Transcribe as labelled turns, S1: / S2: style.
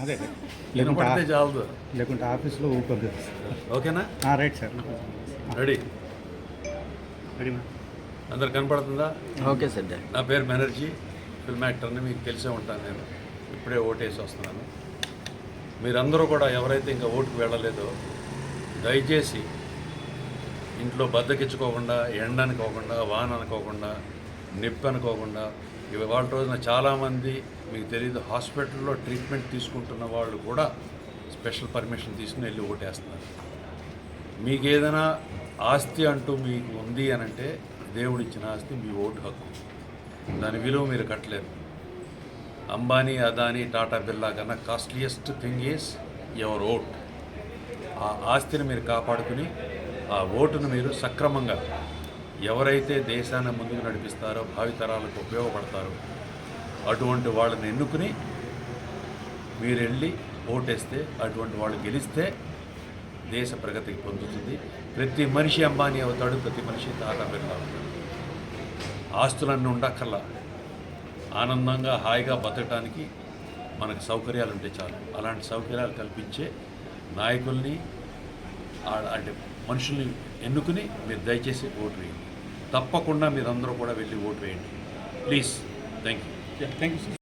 S1: అదే
S2: వినపడితే చాలదు.
S1: లేకుంటే ఆఫీస్లో ఊరుకోద్దు.
S2: ఓకేనా?
S1: Right sir.
S2: రెడీ?
S1: రెడీ.
S2: అందరు కనపడుతుందా?
S3: Okay sir.
S2: నా పేరు బెనర్జీ, ఫిల్మ్ యాక్టర్ని. మీకు తెలిసే ఉంటాను. నేను ఇప్పుడే ఓటేసి వస్తున్నాను. మీరందరూ కూడా ఎవరైతే ఇంకా ఓటుకు వెళ్ళలేదో దయచేసి ఇంట్లో బద్దకిచ్చుకోకుండా, ఎండ అనుకోకుండా, వాన అనుకోకుండా, నొప్పి అనుకోకుండా, ఇవాళ రోజున చాలామంది మీకు తెలియదు హాస్పిటల్లో ట్రీట్మెంట్ తీసుకుంటున్న వాళ్ళు కూడా స్పెషల్ పర్మిషన్ తీసుకుని వెళ్ళి ఓటేస్తున్నారు. మీకు ఏదైనా ఆస్తి అంటూ మీకు ఉంది అని అంటే దేవుడిచ్చిన ఆస్తి మీ ఓటు హక్కు. దాని విలువ మీరు కట్టలేరు. అంబానీ, అదానీ, టాటా, బిర్లా కన్నా costliest thing is your vote. ఆ ఆస్తిని మీరు కాపాడుకుని ఆ ఓటును మీరు సక్రమంగా ఎవరైతే దేశాన్ని ముందుకు నడిపిస్తారో, భావితరాలకు ఉపయోగపడతారో అటువంటి వాళ్ళని ఎన్నుకుని మీరు వెళ్ళి ఓటేస్తే, అటువంటి వాళ్ళు గెలిస్తే దేశ ప్రగతికి పొందుతుంది. ప్రతి మనిషి అంబానీ అవుతాడు, ప్రతి మనిషి టాటా బిర్లా అవుతాడు. ఆస్తులన్నీ ఉండక్కర్లా. ఆనందంగా హాయిగా బతకడానికి మనకు సౌకర్యాలు ఉంటే చాలు. అలాంటి సౌకర్యాలు కల్పించే నాయకుల్ని అంటే మనుషుల్ని ఎన్నుకుని మీరు దయచేసి ఓటు వేయండి. తప్పకుండా మీరందరూ కూడా వెళ్ళి ఓటు వేయండి please. Thank you.
S1: Thank you sir.